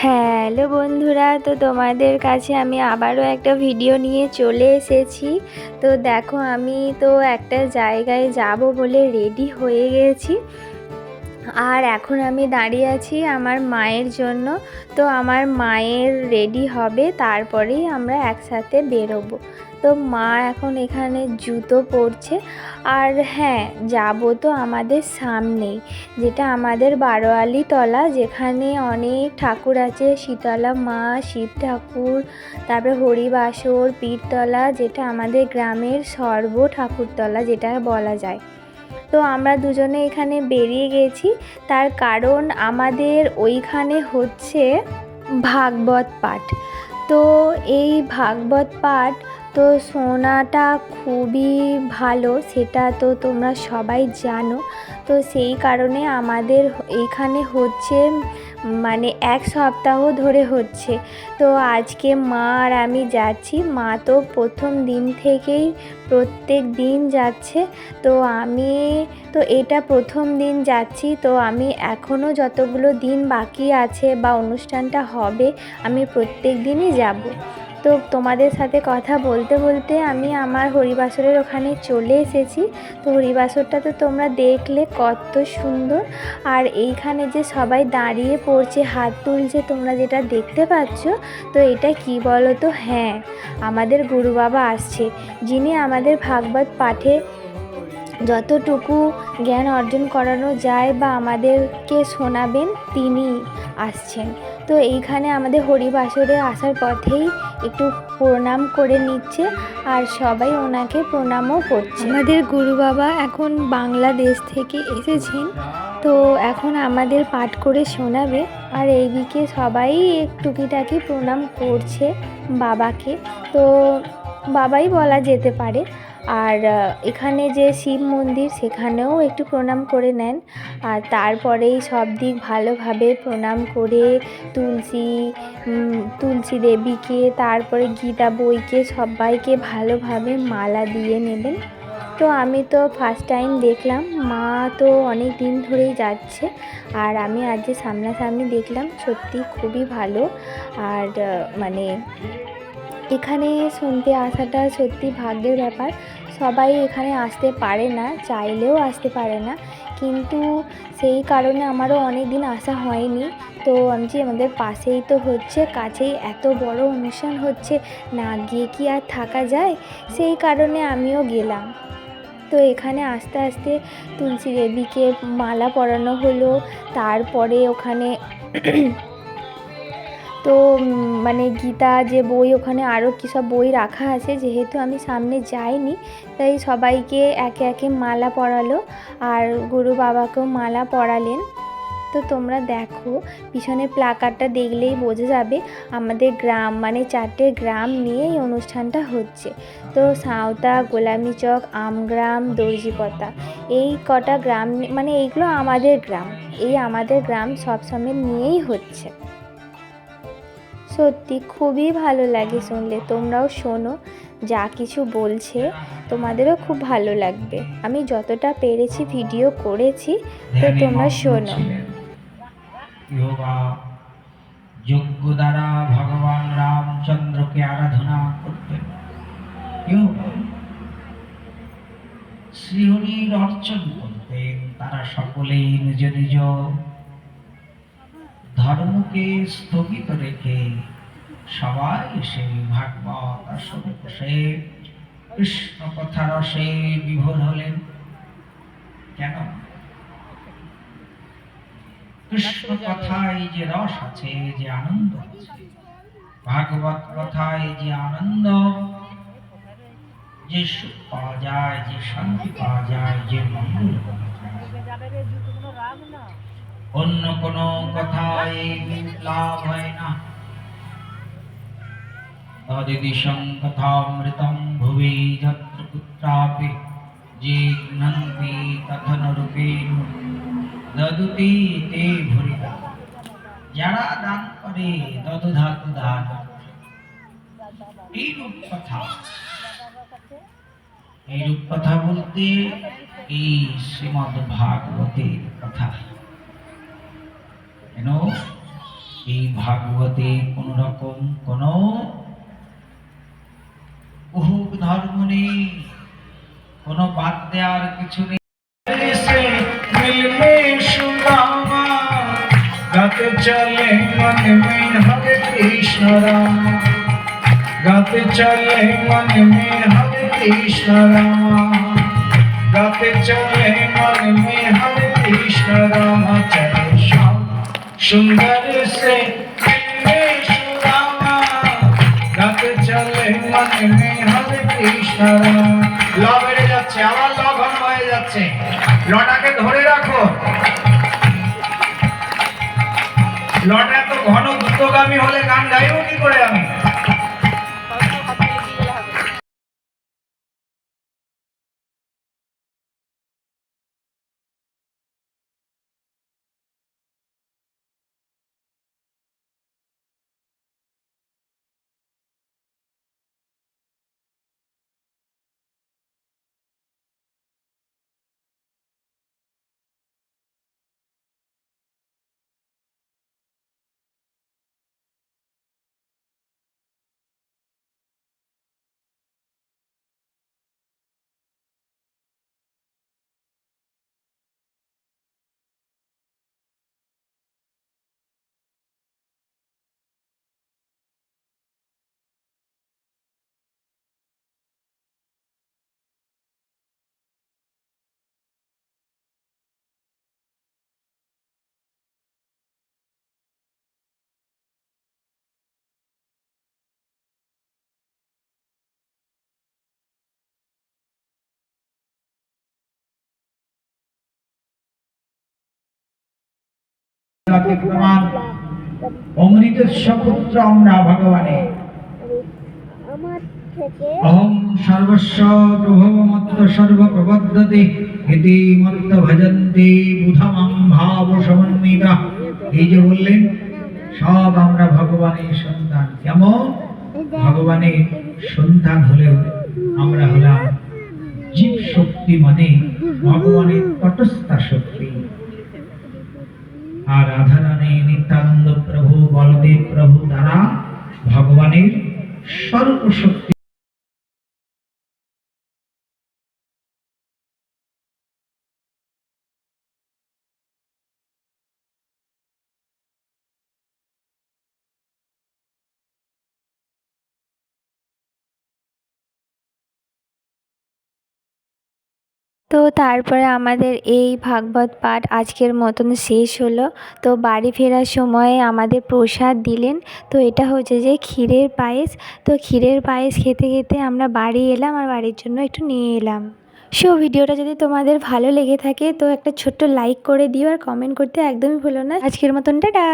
Hello বন্ধুরা, তো তোমাদের কাছে আমি আবারও একটা ভিডিও নিয়ে চলে এসেছি। তো দেখো, আমি তো একটা জায়গায় যাব বলে রেডি হয়ে গেছি। আর এখন আমি দাঁড়িয়ে আছি আমার মায়ের জন্য। তো আমার মায়ের রেডি হবে, তারপরেই আমরা একসাথে বেরোবো। তো মা এখন এখানে জুতো পরছে। আর হ্যাঁ, যাব তো আমাদের সামনেই, যেটা আমাদের বারোয়ালি তলা, যেখানে অনেক ঠাকুর আছে। শীতলা মা, শিব ঠাকুর, তারপরে হরিবাসর, পীরতলা, যেটা আমাদের গ্রামের সর্ব ঠাকুরতলা যেটা বলা যায়। তো আমরা দুজনে এখানে বেরিয়ে গেছি, তার কারণ আমাদের ওইখানে হচ্ছে ভাগবত পাঠ। তো এই ভাগবত পাঠ তো শোনাটা খুবই ভালো, সেটা তো তোমরা সবাই জানো। তো সেই কারণে আমাদের এইখানে হচ্ছে, মানে এক সপ্তাহ ধরে হচ্ছে। তো আজকে মা আর আমি যাচ্ছি। মা তো প্রথম দিন থেকেই প্রত্যেক দিন যাচ্ছে। তো আমি তো এটা প্রথম দিন যাচ্ছি। তো আমি এখনও যতগুলো দিন বাকি আছে বা অনুষ্ঠানটা হবে, আমি প্রত্যেক দিনই যাব। তো তোমাদের সাথে কথা বলতে বলতে আমি আমার হরিবাসরের ওখানে চলে এসেছি। তো হরিবাসরটা তো তোমরা দেখলে কত সুন্দর। আর এইখানে যে সবাই দাঁড়িয়ে পড়ছে, হাত তুলছে, তোমরা যেটা দেখতে পাচ্ছ, তো এটা কি বলো তো? হ্যাঁ, আমাদের গুরু বাবা আসছে, যিনি আমাদের ভাগবত পাঠে যতটুকু জ্ঞান অর্জন করানো যায় বা আমাদেরকে শোনাবেন, তিনি আসছেন। তো এইখানে আমাদের হরিবাসরে আসার পথেই একটু প্রণাম করে নিচ্ছে, আর সবাই ওনাকে প্রণামও করছে। আমাদের গুরু বাবা এখন বাংলাদেশ থেকে এসেছেন। তো এখন আমাদের পাঠ করে শোনাবে, আর এইদিকে সবাই টুকিটাকি প্রণাম করছে বাবাকে। তো বাবাই বলা যেতে পারে। আর এখানে যে শিব মন্দির, সেখানেও একটু প্রণাম করে নেন। আর তারপরেই সব দিক ভালোভাবে প্রণাম করে তুলসী দেবীকে, তারপরে গীতা বইকে, সবাইকে ভালোভাবে মালা দিয়ে নেবেন। তো আমি তো ফার্স্ট টাইম দেখলাম, মা তো অনেক দিন ধরেই যাচ্ছে, আর আমি আজ যে সামনাসামনি দেখলাম, সত্যি খুবই ভালো। আর মানে এখানে শুনতে আসাটা সত্যি ভাগ্যের ব্যাপার। সবাই এখানে আসতে পারে না, চাইলেও আসতে পারে না, কিন্তু সেই কারণে আমারও অনেক দিন আসা হয়নি। তো আমি যে আমাদের পাশেই তো হচ্ছে, কাছেই এত বড় অনুষ্ঠান হচ্ছে, না গিয়ে কি আর থাকা যায়? সেই কারণে আমিও গেলাম। তো এখানে আস্তে আস্তে তুলসী দেবীকে মালা পরানো হলো। তারপরে ওখানে তো মানে গীতা যে বই, ওখানে আরও কী সব বই রাখা আছে। যেহেতু আমি সামনে যাইনি, তাই সবাইকে একে একে মালা পরালো, আর গুরু বাবাকেও মালা পরালেন। তো তোমরা দেখো, পিছনে প্লাকার্ডটা দেখলেই বোঝা যাবে আমাদের গ্রাম, মানে 4টে গ্রাম নিয়ে এই অনুষ্ঠানটা হচ্ছে। তো সাঁওতা, গোলামীচক, আমগ্রাম, দর্জিপতা, এই কটা গ্রাম, মানে এইগুলো আমাদের গ্রাম। এই আমাদের গ্রাম সবসময় নিয়েই হচ্ছে। সত্যি খুবই ভালো লাগে শুনলে। তোমরাও শোনো, যা কিছু বলছে তোমাদেরও খুব ভালো লাগবে। আমি যতটা পেরেছি ভিডিও করেছি, তো তোমরা শোনো। যোগ্য দ্বারা ভগবান রামচন্দ্রকে আরাধনা করতেন। শ্রীহরির অর্চন করতেন। তারা সকলেই নিজ নিজ ধর্মকে স্থগিত রেখে সবাই সেই ভাগবত আসরে বসে কৃষ্ণ কথা রসে বিভোর হলেন। কেন? কৃষ্ণ কথায় যে রস আছে, যে আনন্দ আছে, ভাগবত কথায় যে আনন্দ, যে সুখ পাওয়া যায়, যে শান্তি পাওয়া যায়, যে মঙ্গল পাওয়া যায়, অন্য কোনো কথায় লাভ হয় না। তদিদিশং কথামৃতং ভুবি যত্র কুত্রাপি যে গৃহন্তি কথন রূপেণ দদুতি তে ভুরিতা। যারা দান করে দদধাতু দান, এই রূপকথা। এই রূপকথা বলতে এই শ্রীমদ্ ভাগবতের কথা। কেন? এই ভাগবতে কোন রকম কোন কুহুক ধর্ম নেই, কোন বাদ দেওয়ার কিছু নেই। से मिलने सुदामा गाते चले मन में हरे कृष्ण राम, गाते चले मन में हरे कृष्ण राम, गाते चले मन में हरे कृष्ण राम। चले श्याम सुंदर से मिलने सुदामा गाते चले मन में हरे कृष्ण राम। ল বেড়ে যাচ্ছে, আবার ল ঘন হয়ে যাচ্ছে, লটাকে ধরে রাখো। লটা এত ঘন দ্রুতগামী হলে গান গাইবো কি করে আমি? প্রমাণ অমৃতের পুত্র আমরা ভগবানের। অহং সর্বস্ব প্রভবমত্ত সর্বপ্রবদ্ধতে ইতি মত্ত ভজন্তে বুধমাং ভাব সমন্বিতা। এই যে বললেন সব আমরা ভগবানের সন্তান। কেমন? ভগবানের সন্তান হলেও আমরা হলাম জীব শক্তি, মানে ভগবানের তটস্থা শক্তি। আর রাধারানী নিত্যানন্দ প্রভু বলদেব প্রভু দ্বারা ভগবানের সর্বশক্তি। তো তারপরে আমাদের এই ভাগবত পাঠ আজকের মতন শেষ হলো। তো বাড়ি ফেরার সময় আমাদের প্রসাদ দিলেন। তো এটা হচ্ছে যে ক্ষীরের পায়েস। তো ক্ষীরের পায়েস খেতে খেতে আমরা বাড়ি এলাম, আর বাড়ির জন্য একটু নিয়ে এলাম। সো ভিডিওটা যদি তোমাদের ভালো লেগে থাকে তো একটা ছোট্ট লাইক করে দিও, আর কমেন্ট করতে একদমই ভুলো না। আজকের মতন টাটা।